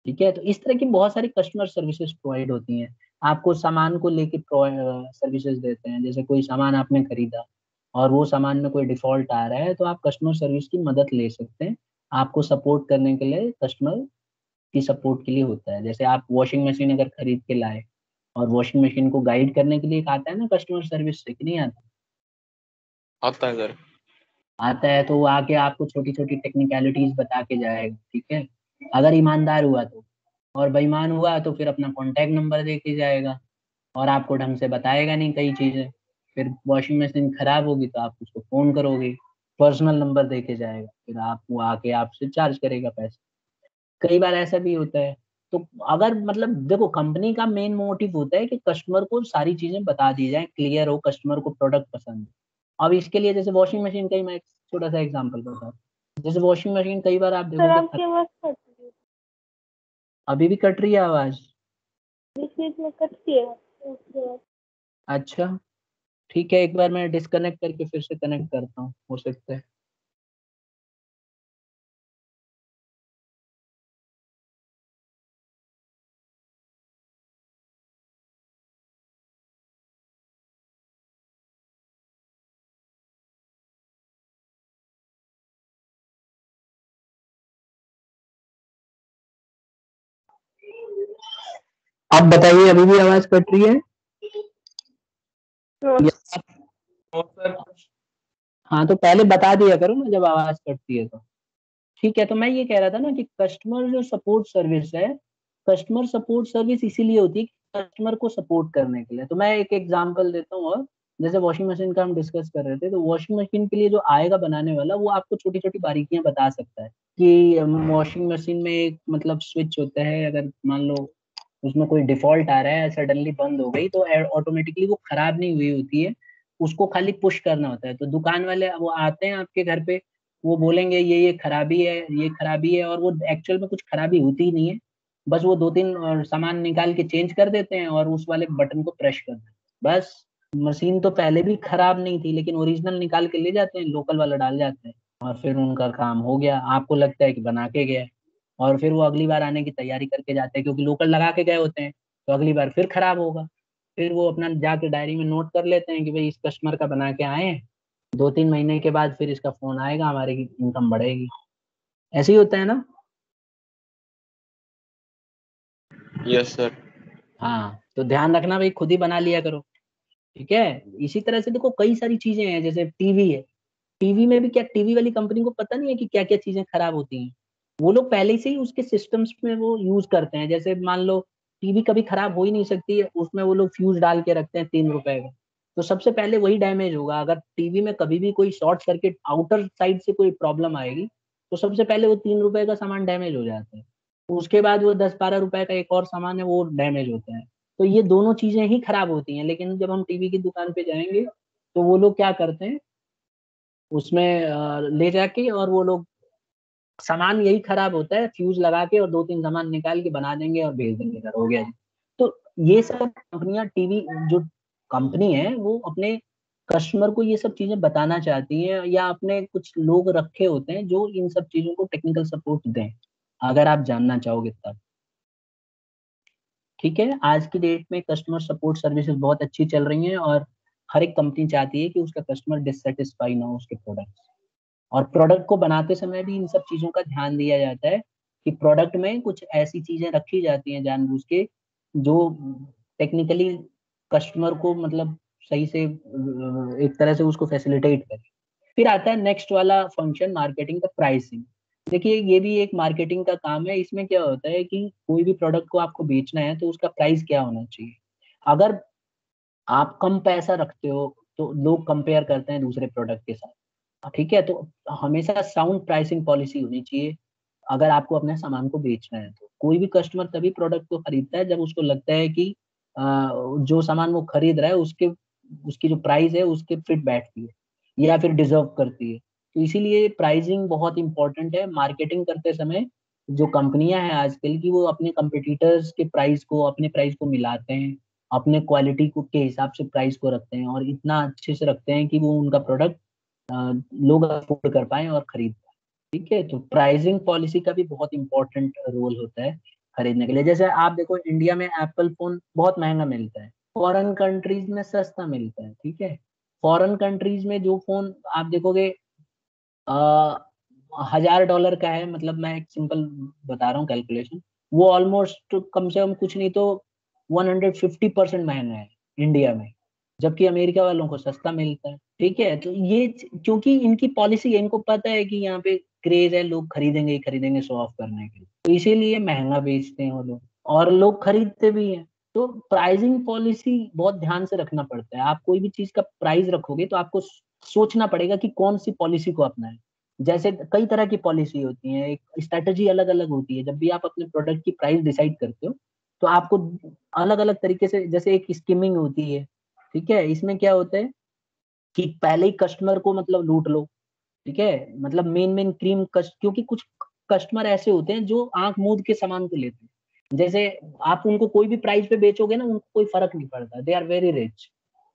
ठीक है, तो इस तरह की बहुत सारी कस्टमर सर्विसेज प्रोवाइड होती हैं। आपको सामान को लेके सर्विसेज देते हैं, जैसे कोई सामान आपने खरीदा और वो सामान में कोई डिफॉल्ट आ रहा है, तो आप कस्टमर सर्विस की मदद ले सकते हैं। आपको सपोर्ट करने के लिए कस्टमर की सपोर्ट के लिए होता है। जैसे आप वॉशिंग मशीन अगर खरीद के लाए और वॉशिंग मशीन को गाइड करने के लिए एक आता है ना कस्टमर सर्विस से, कि नहीं आता? आता है सर। आता है, तो वो आके आपको छोटी छोटी टेक्निकलिटीज बता के जाएगा। ठीक है, अगर ईमानदार हुआ तो। और बेईमान हुआ तो फिर अपना कॉन्टैक्ट नंबर दे के जाएगा और आपको ढंग से बताएगा नहीं कई चीजें। फिर वॉशिंग मशीन खराब होगी तो आप उसको फोन करोगे, पर्सनल नंबर दे के जाएगा, फिर आप वो आके आपसे चार्ज करेगा पैसे। कई बार ऐसा भी होता है। तो अगर मतलब देखो, कंपनी का मेन मोटिव होता है कि कस्टमर को सारी चीजें बता दी जाए, क्लियर हो, कस्टमर को प्रोडक्ट पसंद है। अब इसके लिए जैसे वॉशिंग मशीन का ही मैं एक छोटा सा एग्जांपल बता दूं। जैसे वॉशिंग मशीन कई बार आप सर देखोगे आपकी आवाज़ कट रही है। अभी भी कट रही है आवाज। बीच बीच में कटती है उसके बाद। अच्छा, ठीक है, एक बार मैं डिस्कनेक्ट करके फिर से कनेक्ट करता हूँ, हो सकता है। आप बताइए, अभी भी आवाज कट रही है नो या? और सर हाँ, तो पहले बता दिया करो ना जब आवाज कटती है तो। ठीक है, तो मैं ये कह रहा था ना कि कस्टमर जो सपोर्ट सर्विस है, कस्टमर सपोर्ट सर्विस इसीलिए होती है कि कस्टमर को सपोर्ट करने के लिए। तो मैं एक एग्जांपल देता हूँ। और जैसे वॉशिंग मशीन का हम डिस्कस कर रहे थे, तो वॉशिंग मशीन के लिए जो आएगा बनाने वाला, वो आपको छोटी छोटी बारीकियां बता सकता है कि वॉशिंग मशीन में एक मतलब स्विच होता है, अगर मान लो उसमें कोई डिफॉल्ट आ रहा है, सडनली बंद हो गई, तो ऑटोमेटिकली वो खराब नहीं हुई होती है, उसको खाली पुश करना होता है। तो दुकान वाले वो आते हैं आपके घर पे, वो बोलेंगे ये खराबी है, ये खराबी है, और वो एक्चुअल में कुछ खराबी होती ही नहीं है। बस वो दो तीन सामान निकाल के चेंज कर देते हैं और उस वाले बटन को प्रेस कर देते हैं, बस। मशीन तो पहले भी खराब नहीं थी, लेकिन ओरिजिनल निकाल के ले जाते हैं, लोकल वाला डाल जाते हैं, और फिर उनका काम हो गया। आपको लगता है कि बना के गए, और फिर वो अगली बार आने की तैयारी करके जाते हैं, क्योंकि लोकल लगा के गए होते हैं, तो अगली बार फिर खराब होगा। फिर वो अपना जाके डायरी में नोट कर लेते हैं कि भाई इस कस्टमर का बना के आए हैं, 2-3 महीने के बाद फिर इसका फोन आएगा, हमारी इनकम बढ़ेगी। ऐसे ही होता है ना। Yes sir. हाँ, तो ध्यान रखना भाई, खुद ही बना लिया करो। ठीक है, इसी तरह से देखो कई सारी चीजें हैं, जैसे टीवी है। टीवी में भी क्या टीवी वाली कंपनी को पता नहीं है कि क्या क्या चीजें खराब होती हैं? वो लोग पहले से ही उसके सिस्टम्स में वो यूज करते हैं। जैसे मान लो टीवी कभी खराब हो ही नहीं सकती है, उसमें वो लोग फ्यूज डाल के रखते हैं 3 रुपए का, तो सबसे पहले वही डैमेज होगा। अगर टीवी में कभी भी कोई शॉर्ट सर्किट आउटर साइड से कोई प्रॉब्लम आएगी तो सबसे पहले वो 3 रुपए का सामान डैमेज हो जाता है, उसके बाद वो 10-12 रुपए का एक और सामान है वो डैमेज होता है। तो ये दोनों चीजें ही खराब होती हैं। लेकिन जब हम टीवी की दुकान पे जाएंगे तो वो लोग क्या करते हैं, उसमें ले जाके और वो लोग सामान यही खराब होता है, फ्यूज लगा के और 2-3 सामान निकाल के बना देंगे और भेज देंगे, सर हो गया जी। तो ये सब कंपनियां, टीवी जो कंपनी है वो अपने कस्टमर को ये सब चीजें बताना चाहती है, या अपने कुछ लोग रखे होते हैं जो इन सब चीजों को टेक्निकल सपोर्ट दें, अगर आप जानना चाहोगे तब। ठीक है, आज की डेट में कस्टमर सपोर्ट सर्विसेज बहुत अच्छी चल रही हैं, और हर एक कंपनी चाहती है कि उसका कस्टमर डिससेटिस्फाई ना हो उसके प्रोडक्ट। और प्रोडक्ट को बनाते समय भी इन सब चीजों का ध्यान दिया जाता है कि प्रोडक्ट में कुछ ऐसी चीजें रखी जाती हैं जानबूझ के जो टेक्निकली कस्टमर को मतलब सही से एक तरह से उसको फैसिलिटेट करे। फिर आता है नेक्स्ट वाला फंक्शन, मार्केटिंग का प्राइसिंग। देखिए ये भी एक मार्केटिंग का काम है। इसमें क्या होता है कि कोई भी प्रोडक्ट को आपको बेचना है तो उसका प्राइस क्या होना चाहिए। अगर आप कम पैसा रखते हो तो लोग कंपेयर करते हैं दूसरे प्रोडक्ट के साथ, ठीक है। तो हमेशा साउंड प्राइसिंग पॉलिसी होनी चाहिए अगर आपको अपने सामान को बेचना है। तो कोई भी कस्टमर तभी प्रोडक्ट को खरीदता है जब उसको लगता है कि जो सामान वो खरीद रहा है उसके उसकी जो प्राइस है उसके फिट बैठती है या फिर डिजर्व करती है। तो इसीलिए प्राइसिंग बहुत इंपॉर्टेंट है मार्केटिंग करते समय। जो कंपनियां हैं आजकल की वो अपने कंपिटिटर्स के प्राइस को, अपने प्राइस को मिलाते हैं, अपने क्वालिटी को के हिसाब से प्राइस को रखते हैं, और इतना अच्छे से रखते हैं कि वो उनका प्रोडक्ट लोग अफोर्ड कर पाए और खरीद पाए। ठीक है, तो प्राइसिंग पॉलिसी का भी बहुत इंपॉर्टेंट रोल होता है खरीदने के लिए। जैसे आप देखो इंडिया में एप्पल फोन बहुत महंगा मिलता है, फॉरेन कंट्रीज में सस्ता मिलता है। ठीक है, फॉरेन कंट्रीज में जो फोन आप देखोगे $1000 का है, मतलब मैं एक सिंपल बता रहा हूँ कैलकुलेशन, वो ऑलमोस्ट कम से कम कुछ नहीं तो 150% महंगा है इंडिया में, जबकि अमेरिका वालों को सस्ता मिलता है। ठीक है, तो ये क्योंकि इनकी पॉलिसी है, इनको पता है कि यहाँ पे क्रेज है, लोग खरीदेंगे ही खरीदेंगे शो ऑफ करने के लिए, तो इसीलिए महंगा बेचते हैं वो लोग, और लोग खरीदते भी हैं। तो प्राइसिंग पॉलिसी बहुत ध्यान से रखना पड़ता है। आप कोई भी चीज का प्राइस रखोगे तो आपको सोचना पड़ेगा कि कौन सी पॉलिसी को अपनाएं। जैसे कई तरह की पॉलिसी होती है, एक स्ट्रेटेजी अलग अलग होती है। जब भी आप अपने प्रोडक्ट की प्राइस डिसाइड करते हो तो आपको अलग अलग तरीके से, जैसे एक स्कीमिंग होती है। ठीक है, इसमें क्या होता है कि पहले ही कस्टमर को मतलब लूट लो। ठीक है, मतलब मेन मेन क्रीम कस्ट, क्योंकि कुछ कस्टमर ऐसे होते हैं जो आंख मूंद के सामान को लेते हैं। जैसे आप उनको कोई भी प्राइस पे बेचोगे ना, उनको कोई फर्क नहीं पड़ता, दे आर वेरी रिच।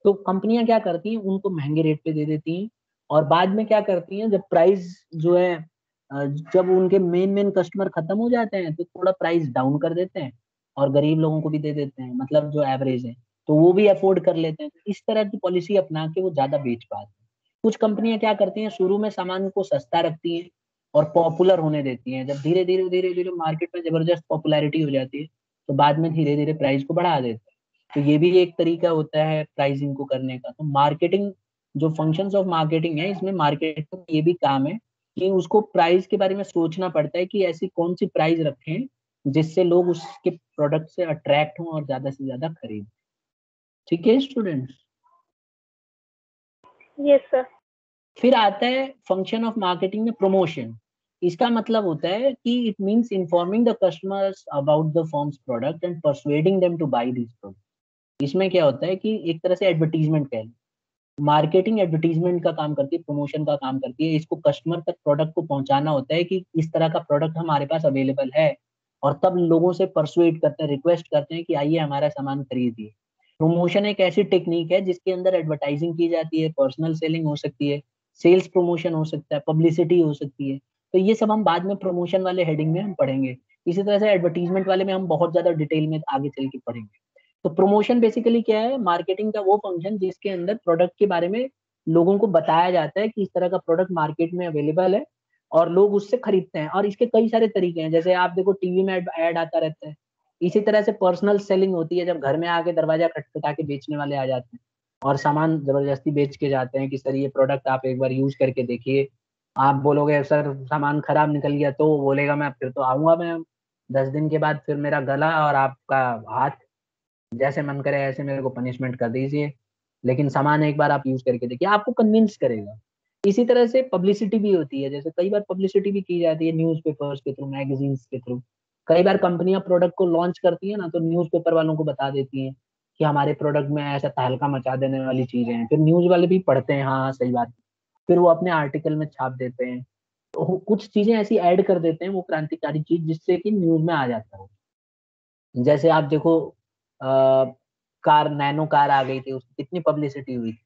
तो कंपनियां क्या करती हैं, उनको महंगे रेट पे दे देती हैं, और बाद में क्या करती हैं, जब प्राइस जो है जब उनके मेन मेन कस्टमर खत्म हो जाते हैं तो थोड़ा प्राइस डाउन कर देते हैं, और गरीब लोगों को भी दे देते हैं, मतलब जो एवरेज है, तो वो भी अफोर्ड कर लेते हैं। तो इस तरह की पॉलिसी अपना के वो ज्यादा बेच पाते हैं। कुछ कंपनियां क्या करती हैं, शुरू में सामान को सस्ता रखती हैं और पॉपुलर होने देती हैं। जब धीरे धीरे धीरे धीरे मार्केट में जबरदस्त पॉपुलैरिटी हो जाती है तो बाद में धीरे धीरे प्राइस को बढ़ा देते हैं। तो ये भी एक तरीका होता है प्राइसिंग को करने का। तो मार्केटिंग, जो फंक्शंस ऑफ मार्केटिंग है, इसमें मार्केटिंग ये भी काम है कि उसको प्राइस के बारे में सोचना पड़ता है कि ऐसी कौन सी प्राइस रखें जिससे लोग उसके प्रोडक्ट से अट्रैक्ट हों और ज्यादा से ज्यादा खरीदें। ठीक है स्टूडेंट्स। Yes sir. फिर आता है फंक्शन ऑफ मार्केटिंग में प्रमोशन। इसका मतलब होता है कि it means informing the customers about the firm's product and persuading them to buy this product. इसमें क्या होता है कि एक तरह से एडवर्टीजमेंट कह लो, मार्केटिंग एडवर्टीजमेंट का काम करती है, प्रमोशन का काम करती है। इसको कस्टमर तक प्रोडक्ट को पहुंचाना होता है कि इस तरह का प्रोडक्ट हमारे पास अवेलेबल है, और तब लोगों से परसुएट करते हैं, रिक्वेस्ट करते हैं कि आइए हमारा सामान खरीदिए। प्रमोशन एक ऐसी टेक्निक है जिसके अंदर एडवर्टाइजिंग की जाती है, पर्सनल सेलिंग हो सकती है, सेल्स प्रमोशन हो सकता है, पब्लिसिटी हो सकती है। तो ये सब हम बाद में प्रमोशन वाले हेडिंग में हम पढ़ेंगे। इसी तरह से एडवर्टीजमेंट वाले में हम बहुत ज्यादा डिटेल में आगे चल के पढ़ेंगे। तो प्रमोशन बेसिकली क्या है, मार्केटिंग का वो फंक्शन जिसके अंदर प्रोडक्ट के बारे में लोगों को बताया जाता है कि इस तरह का प्रोडक्ट मार्केट में अवेलेबल है और लोग उससे खरीदते हैं। और इसके कई सारे तरीके हैं, जैसे आप देखो टीवी में ऐड आता रहता है। इसी तरह से पर्सनल सेलिंग होती है, जब घर में आके दरवाजा खटखटा के बेचने वाले आ जाते हैं और सामान जबरदस्ती बेच के जाते हैं कि सर ये प्रोडक्ट आप एक बार यूज करके देखिए, आप बोलोगे सर सामान खराब निकल गया, तो वो बोलेगा मैं फिर तो आऊंगा मैं 10 दिन के बाद, फिर मेरा गला और आपका हाथ जैसे मन करे ऐसे मेरे को पनिशमेंट कर दीजिए, लेकिन सामान एक बार आप यूज करके देखिए, आपको कन्विंस करेगा। इसी तरह से पब्लिसिटी भी होती है, जैसे कई बार पब्लिसिटी भी की जाती है न्यूज़पेपर्स के थ्रू, मैगजीन्स के थ्रू। कई बार कंपनियां प्रोडक्ट को लॉन्च करती है ना, तो न्यूज़पेपर वालों को बता देती हैं कि हमारे प्रोडक्ट में ऐसा तहलका मचा देने वाली चीजें हैं, फिर न्यूज वाले भी पढ़ते हैं, हाँ हाँ सही बात है, फिर वो अपने आर्टिकल में छाप देते हैं। तो कुछ चीजें ऐसी ऐड कर देते हैं वो क्रांतिकारी चीज, जिससे कि न्यूज में आ जाता है। जैसे आप देखो, कार, नैनो कार आ गई थी, उसकी कितनी पब्लिसिटी हुई थी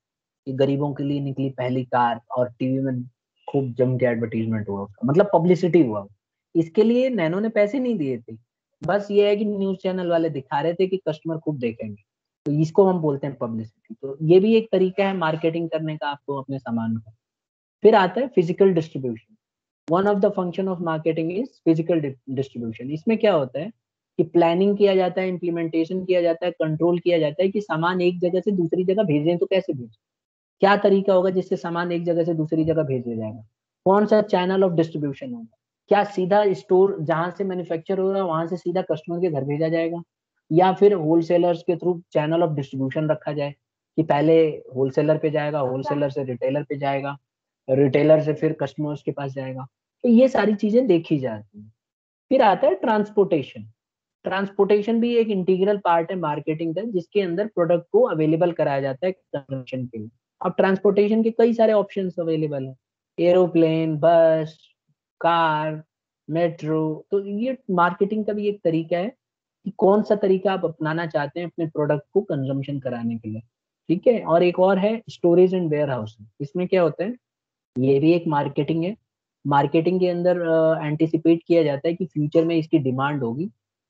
कि गरीबों के लिए निकली पहली कार, और टीवी में खूब जम के एडवर्टीजमेंट हुआ उसका, मतलब पब्लिसिटी हुआ। इसके लिए नैनो ने पैसे नहीं दिए थे, बस ये है कि न्यूज चैनल वाले दिखा रहे थे कि कस्टमर खूब देखेंगे, तो इसको हम बोलते हैं पब्लिसिटी। तो ये भी एक तरीका है मार्केटिंग करने का आपको अपने सामान का। फिर आता है physical distribution. One of the function of marketing is physical distribution. इसमें क्या होता है कि प्लानिंग किया जाता है, इम्प्लीमेंटेशन किया जाता है, कंट्रोल किया जाता है कि सामान एक जगह से दूसरी जगह भेजें तो कैसे भेजें, क्या तरीका होगा जिससे सामान एक जगह से दूसरी जगह भेजा जाएगा, कौन सा चैनल ऑफ डिस्ट्रीब्यूशन होगा, क्या सीधा स्टोर जहां से मैन्युफैक्चर हो रहा है वहां से सीधा कस्टमर के घर भेजा जाएगा, या फिर होलसेलर्स के थ्रू चैनल ऑफ डिस्ट्रीब्यूशन रखा जाए कि पहले होलसेलर पे जाएगा, होलसेलर से रिटेलर पे जाएगा, रिटेलर से फिर कस्टमर्स के पास जाएगा। तो ये सारी चीजें देखी जाती हैं। फिर आता है ट्रांसपोर्टेशन। ट्रांसपोर्टेशन भी एक इंटीग्रल पार्ट है मार्केटिंग का, जिसके अंदर प्रोडक्ट को अवेलेबल कराया जाता है कंजम्पशन के लिए। अब ट्रांसपोर्टेशन के कई सारे ऑप्शंस अवेलेबल हैं, एरोप्लेन, बस, कार, मेट्रो। तो ये मार्केटिंग का भी एक तरीका है कि कौन सा तरीका आप अपनाना चाहते हैं अपने प्रोडक्ट को कंजम्पशन कराने के लिए। ठीक है, और एक और है स्टोरेज एंड वेयर हाउसिंग। इसमें क्या होता है, ये भी एक मार्केटिंग है। मार्केटिंग के अंदर एंटिसिपेट किया जाता है कि फ्यूचर में इसकी डिमांड होगी,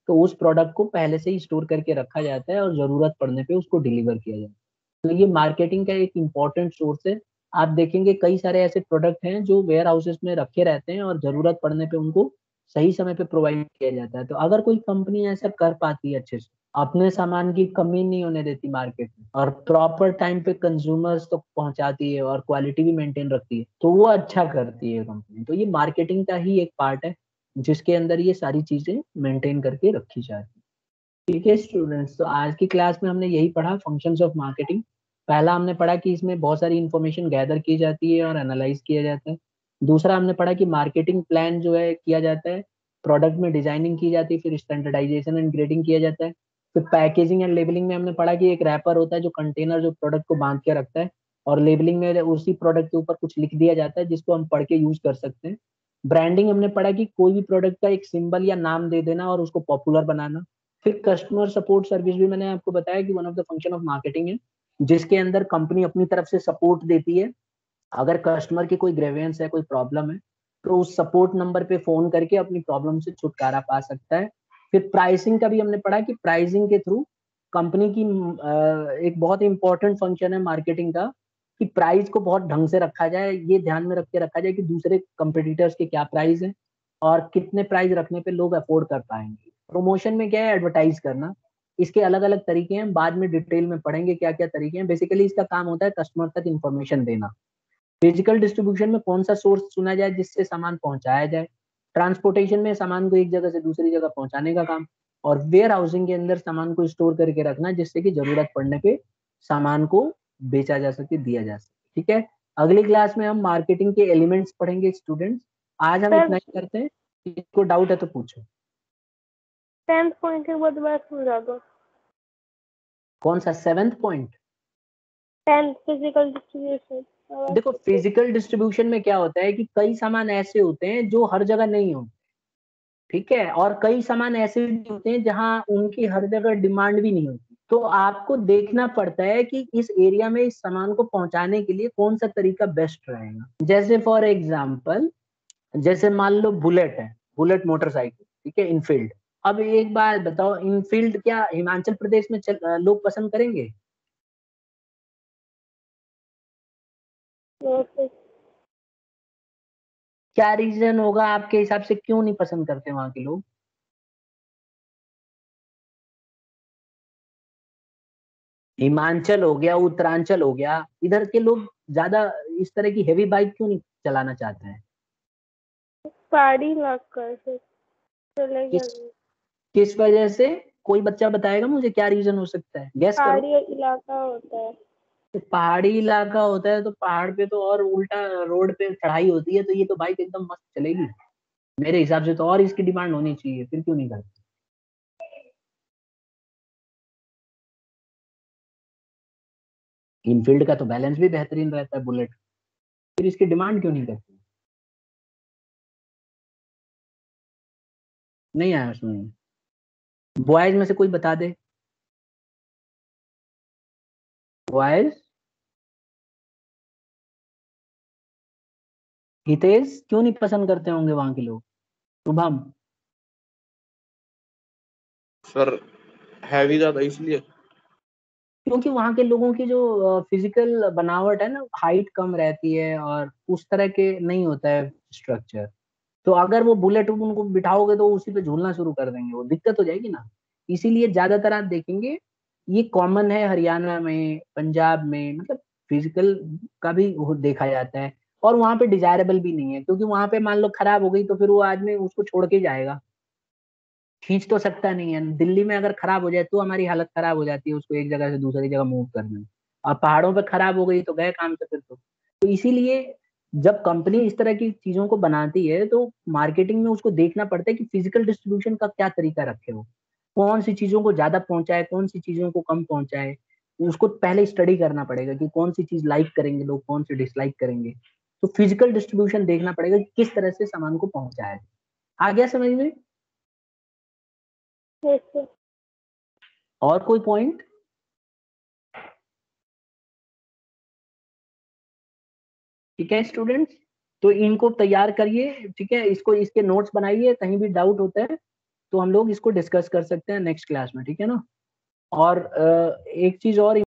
तो उस प्रोडक्ट को पहले से ही स्टोर करके रखा जाता है और जरूरत पड़ने पे उसको डिलीवर किया जाता है। तो ये मार्केटिंग का एक इम्पॉर्टेंट सोर्स है। आप देखेंगे कई सारे ऐसे प्रोडक्ट हैं जो वेयर हाउसेस में रखे रहते हैं और जरूरत पड़ने पे उनको सही समय पे प्रोवाइड किया जाता है। तो अगर कोई कंपनी ऐसा कर पाती है अच्छे से, अपने सामान की कमी नहीं होने देती मार्केट में, और प्रॉपर टाइम पे कंज्यूमर्स तक पहुंचाती है और क्वालिटी भी मेंटेन रखती है, तो वो अच्छा करती है कंपनी। तो ये मार्केटिंग का ही एक पार्ट है जिसके अंदर ये सारी चीजें मेंटेन करके रखी जाती है। ठीक है स्टूडेंट्स, तो आज की क्लास में हमने यही पढ़ा, फंक्शंस ऑफ मार्केटिंग। पहला हमने पढ़ा कि इसमें बहुत सारी इंफॉर्मेशन गैदर की जाती है और एनालाइज किया जाता है। दूसरा हमने पढ़ा कि मार्केटिंग प्लान जो है किया जाता है, प्रोडक्ट में डिजाइनिंग की जाती है, फिर स्टैंडर्डाइजेशन एंड ग्रेडिंग किया जाता है। फिर पैकेजिंग एंड लेबलिंग में हमने पढ़ा कि एक रैपर होता है जो कंटेनर जो प्रोडक्ट को बांध के रखता है, और लेबलिंग में उसी प्रोडक्ट के ऊपर कुछ लिख दिया जाता है जिसको हम पढ़ के यूज कर सकते हैं। ब्रांडिंग हमने पढ़ा कि कोई भी प्रोडक्ट का एक सिंबल या नाम दे देना और उसको पॉपुलर बनाना। फिर कस्टमर सपोर्ट सर्विस भी मैंने आपको बताया कि one of the function of marketing है, जिसके अंदर कंपनी अपनी तरफ से सपोर्ट देती है। अगर कस्टमर की कोई ग्रेवियंस है, कोई प्रॉब्लम है, तो उस सपोर्ट नंबर पे फोन करके अपनी प्रॉब्लम से छुटकारा पा सकता है। फिर प्राइसिंग का भी हमने पढ़ा कि प्राइसिंग के थ्रू कंपनी की एक बहुत इंपॉर्टेंट फंक्शन है मार्केटिंग का, कि प्राइस को बहुत ढंग से रखा जाए, ये ध्यान में रख के रखा जाए कि दूसरे कंपिटिटर्स के क्या प्राइस है और कितने प्राइस रखने पे लोग अफोर्ड कर पाएंगे। प्रमोशन में क्या है, एडवर्टाइज करना। इसके अलग अलग तरीके हैं, बाद में डिटेल में पढ़ेंगे क्या क्या तरीके हैं। बेसिकली इसका काम होता है कस्टमर तक इन्फॉर्मेशन देना। फिजिकल डिस्ट्रीब्यूशन में कौन सा सोर्स चुना जाए जिससे सामान पहुंचाया जाए। ट्रांसपोर्टेशन में सामान को एक जगह से दूसरी जगह पहुंचाने का काम। और वेयर हाउसिंग के अंदर सामान को स्टोर करके रखना जिससे कि जरूरत पड़ने पे सामान को बेचा जा सके, दिया जा सके। ठीक है, अगली क्लास में हम मार्केटिंग के एलिमेंट्स पढ़ेंगे स्टूडेंट्स। आज हम सर इतना ही करते हैं, किसको डाउट है तो पूछो। 10th पॉइंट के बाद बात समझा दो। कौन सा 7th point? 10th physical distribution. देखो फिजिकल डिस्ट्रीब्यूशन में क्या होता है कि कई सामान ऐसे होते हैं जो हर जगह नहीं होते, ठीक है, और कई सामान ऐसे भी होते हैं जहां उनकी हर जगह डिमांड भी नहीं होती। तो आपको देखना पड़ता है कि इस एरिया में इस सामान को पहुंचाने के लिए कौन सा तरीका बेस्ट रहेगा। जैसे फॉर एग्जांपल, जैसे मान लो बुलेट है, बुलेट मोटरसाइकिल, ठीक है, इनफील्ड। अब एक बात बताओ, इनफील्ड क्या हिमाचल प्रदेश में लोग पसंद करेंगे? क्या रीजन होगा आपके हिसाब से, क्यों नहीं पसंद करते वहां के लोग? हिमाचल हो गया, उत्तरांचल हो गया, इधर के लोग ज्यादा इस तरह की हेवी बाइक क्यों नहीं चलाना चाहते हैं? पहाड़ी इलाका है सर, चलेगा किस नहीं। किस वजह से? कोई बच्चा बताएगा मुझे क्या रीजन हो सकता है? गैस करो। पहाड़ी इलाका होता है। तो पहाड़ी इलाका होता है तो पहाड़ पे तो और उल्टा रोड पे चढ़ाई होती है, तो ये तो बाइक एकदम मस्त चलेगी मेरे हिसाब से तो, और इसकी डिमांड होनी चाहिए, फिर क्यों नहीं करते? इनफील्ड का तो बैलेंस भी बेहतरीन रहता है बुलेट, फिर इसकी डिमांड क्यों नहीं करते? नहीं आया उसमें। बॉयज में से कोई बता दे। बॉयज, हितेश क्यों नहीं पसंद करते होंगे वहां के लोग? शुभम? सर हैवी ज्यादा इसलिए। क्योंकि वहां के लोगों की जो फिजिकल बनावट है ना, हाइट कम रहती है और उस तरह के नहीं होता है स्ट्रक्चर। तो अगर वो बुलेट उनको बिठाओगे तो उसी पे झूलना शुरू कर देंगे, वो दिक्कत हो जाएगी ना। इसीलिए ज्यादातर आप देखेंगे ये कॉमन है हरियाणा में, पंजाब में, मतलब फिजिकल का भी देखा जाता है। और वहां पे डिजायरेबल भी नहीं है, क्योंकि वहां पे मान लो खराब हो गई तो फिर वो आदमी उसको छोड़ के जाएगा, खींच तो सकता नहीं है। दिल्ली में अगर खराब हो जाए तो हमारी हालत खराब हो जाती है उसको एक जगह से दूसरी जगह मूव करने में। और पहाड़ों पे खराब हो गई तो गए काम से फिर तो इसीलिए जब कंपनी इस तरह की चीजों को बनाती है तो मार्केटिंग में उसको देखना पड़ता है कि फिजिकल डिस्ट्रीब्यूशन का क्या तरीका रखे वो, कौन सी चीजों को ज्यादा पहुंचाए, कौन सी चीजों को कम पहुंचाए। उसको पहले स्टडी करना पड़ेगा कि कौन सी चीज लाइक करेंगे लोग, कौन सी डिसलाइक करेंगे। तो फिजिकल डिस्ट्रीब्यूशन देखना पड़ेगा कि किस तरह से सामान को पहुंचाया। आ गया समझ में? Yes sir. और कोई पॉइंट? ठीक है स्टूडेंट्स, तो इनको तैयार करिए, ठीक है, इसको इसके नोट्स बनाइए, कहीं भी डाउट होता है तो हम लोग इसको डिस्कस कर सकते हैं नेक्स्ट क्लास में, ठीक है ना। और एक चीज और